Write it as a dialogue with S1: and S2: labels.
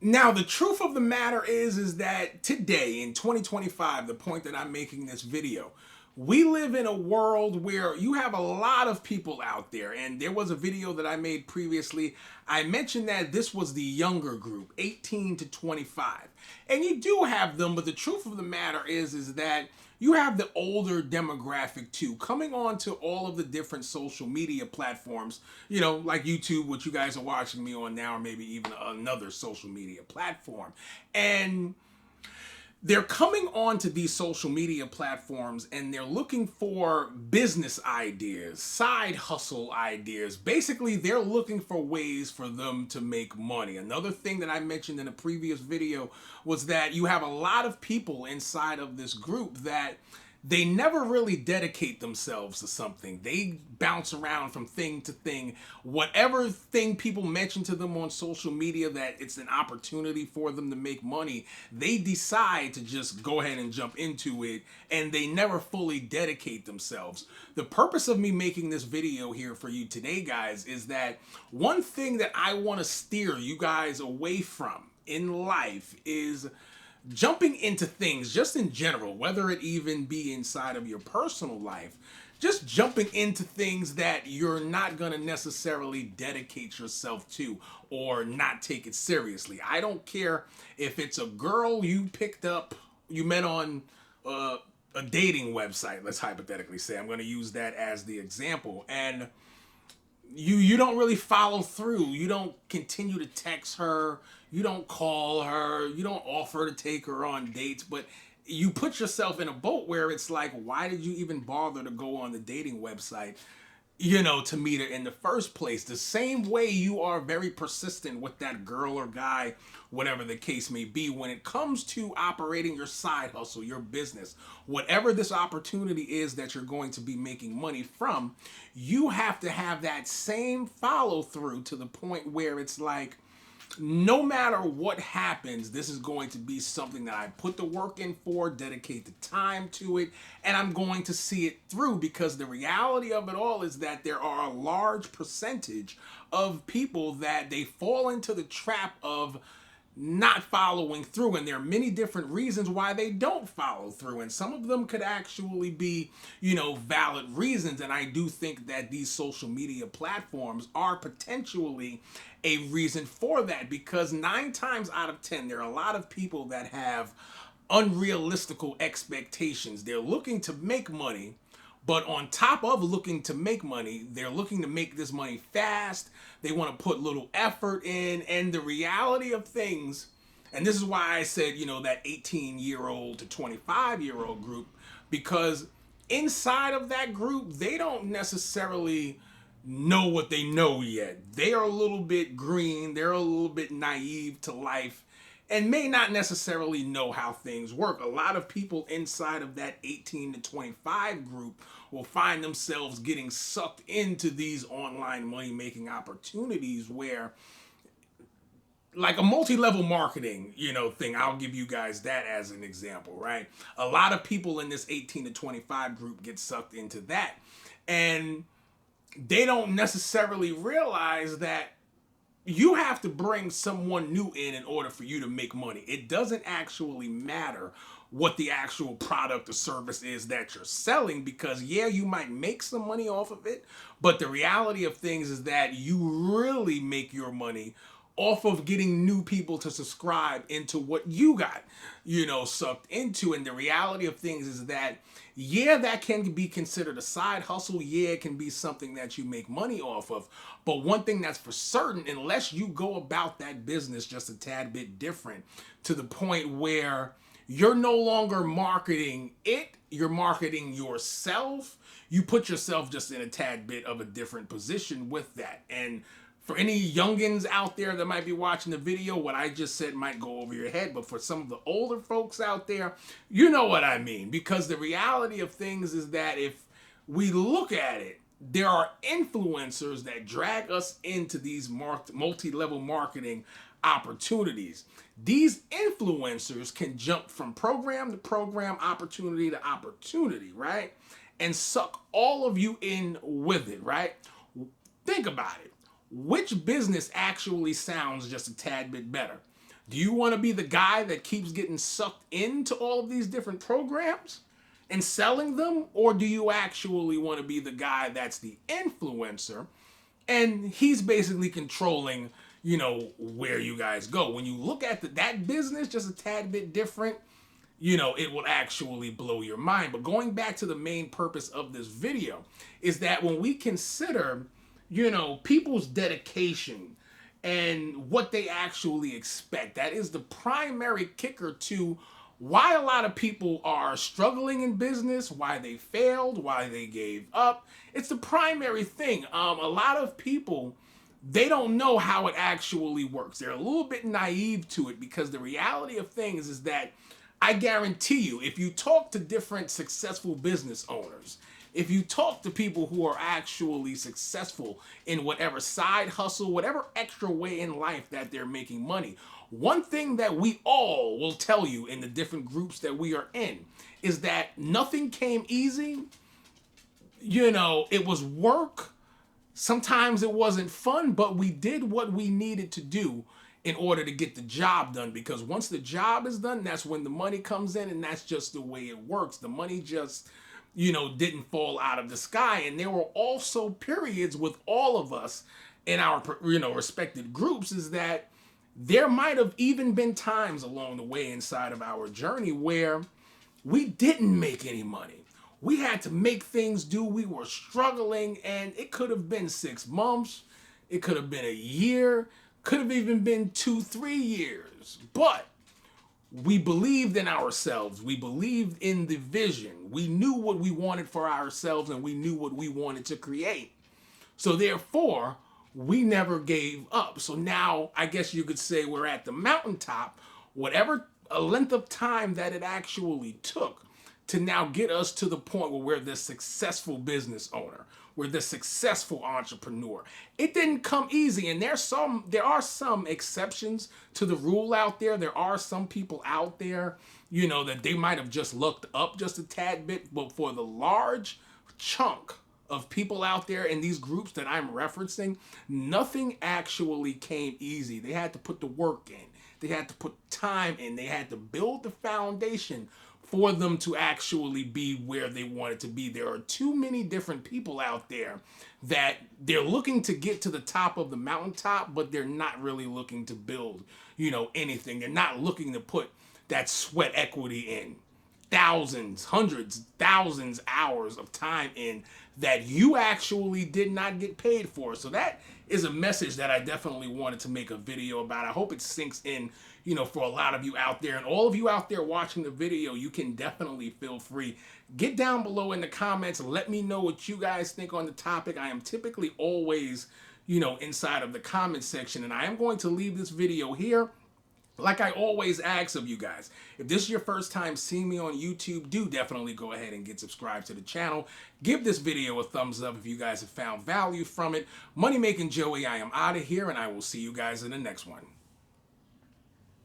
S1: Now, the truth of the matter is that today in 2025, the point that I'm making this video, we live in a world where you have a lot of people out there. And there was a video that I made previously. I mentioned that this was the younger group, 18 to 25. And you do have them, but the truth of the matter is that you have the older demographic too, coming on to all of the different social media platforms, like YouTube, which you guys are watching me on now, or maybe even another social media platform. And they're coming on to these social media platforms and they're looking for business ideas, side hustle ideas. Basically, they're looking for ways for them to make money. Another thing that I mentioned in a previous video was that you have a lot of people inside of this group that they never really dedicate themselves to something. They bounce around from thing to thing. Whatever thing people mention to them on social media that it's an opportunity for them to make money, they decide to just go ahead and jump into it, and they never fully dedicate themselves. The purpose of me making this video here for you today, guys, is that one thing that I want to steer you guys away from in life is jumping into things just in general, whether it even be inside of your personal life, just jumping into things that you're not going to necessarily dedicate yourself to or not take it seriously. I don't care if it's a girl you picked up, you met on a dating website, let's hypothetically say. I'm going to use that as the example. And you don't really follow through. You don't continue to text her. You don't call her. You don't offer to take her on dates. But you put yourself in a boat where it's like, why did you even bother to go on the dating website, to meet her in the first place? The same way you are very persistent with that girl or guy, whatever the case may be, when it comes to operating your side hustle, your business, whatever this opportunity is that you're going to be making money from, you have to have that same follow through to the point where it's like, no matter what happens, this is going to be something that I put the work in for, dedicate the time to it, and I'm going to see it through, because the reality of it all is that there are a large percentage of people that they fall into the trap of not following through, and there are many different reasons why they don't follow through, and some of them could actually be valid reasons. And I do think that these social media platforms are potentially a reason for that, because 9 times out of 10 there are a lot of people that have unrealistical expectations. They're looking to make money, but on top of looking to make money, they're looking to make this money fast. They want to put little effort in. And the reality of things, and this is why I said, that 18-year-old to 25-year-old group, because inside of that group, they don't necessarily know what they know yet. They are a little bit green. They're a little bit naive to life and may not necessarily know how things work. A lot of people inside of that 18 to 25 group will find themselves getting sucked into these online money-making opportunities where, like a multi-level marketing, thing, I'll give you guys that as an example, right? A lot of people in this 18 to 25 group get sucked into that. And they don't necessarily realize that you have to bring someone new in order for you to make money. It doesn't actually matter what the actual product or service is that you're selling, because yeah, you might make some money off of it, but the reality of things is that you really make your money off of getting new people to subscribe into what you got, sucked into. And the reality of things is that, yeah, that can be considered a side hustle. Yeah, it can be something that you make money off of. But one thing that's for certain, unless you go about that business just a tad bit different, to the point where you're no longer marketing it, you're marketing yourself, you put yourself just in a tad bit of a different position with that. And for any youngins out there that might be watching the video, what I just said might go over your head, but for some of the older folks out there, you know what I mean. Because the reality of things is that if we look at it, there are influencers that drag us into these multi-level marketing opportunities. These influencers can jump from program to program, opportunity to opportunity, right? And suck all of you in with it, right? Think about it. Which business actually sounds just a tad bit better? Do you want to be the guy that keeps getting sucked into all of these different programs and selling them? Or do you actually want to be the guy that's the influencer and he's basically controlling, where you guys go? When you look at that business just a tad bit different, it will actually blow your mind. But going back to the main purpose of this video is that when we consider, people's dedication and what they actually expect, that is the primary kicker to why a lot of people are struggling in business, why they failed, why they gave up. It's the primary thing. A lot of people, they don't know how it actually works. They're a little bit naive to it because the reality of things is that I guarantee you, if you talk to different successful business owners, if you talk to people who are actually successful in whatever side hustle, whatever extra way in life that they're making money, one thing that we all will tell you in the different groups that we are in is that nothing came easy. It was work. Sometimes it wasn't fun, but we did what we needed to do in order to get the job done, because once the job is done, that's when the money comes in, and that's just the way it works. The money just, didn't fall out of the sky. And there were also periods with all of us in our, respected groups, is that there might have even been times along the way inside of our journey where we didn't make any money. We had to make things do. We were struggling, and it could have been 6 months. It could have been a year. Could have even been 2-3 years. But we believed in ourselves. We believed in the vision. We knew what we wanted for ourselves, and we knew what we wanted to create. So therefore, we never gave up. So now, I guess you could say we're at the mountaintop, whatever a length of time that it actually took to now get us to the point where we're this successful business owner. We're the successful entrepreneur. It didn't come easy, and there are some exceptions to the rule out there. There are some people out there, that they might have just looked up just a tad bit, but for the large chunk of people out there in these groups that I'm referencing, nothing actually came easy. They had to put the work in. They had to put time in. They had to build the foundation for them to actually be where they wanted to be. There are too many different people out there that they're looking to get to the top of the mountaintop, but they're not really looking to build, anything. They're not looking to put that sweat equity in. Thousands, hundreds, thousands hours of time in that you actually did not get paid for. So that is a message that I definitely wanted to make a video about. I hope it sinks in, for a lot of you out there. And all of you out there watching the video, you can definitely feel free. Get down below in the comments. Let me know what you guys think on the topic. I am typically always, inside of the comment section. And I am going to leave this video here. Like I always ask of you guys, if this is your first time seeing me on YouTube, do definitely go ahead and get subscribed to the channel. Give this video a thumbs up if you guys have found value from it. Money Making Joey, I am out of here, and I will see you guys in the next one.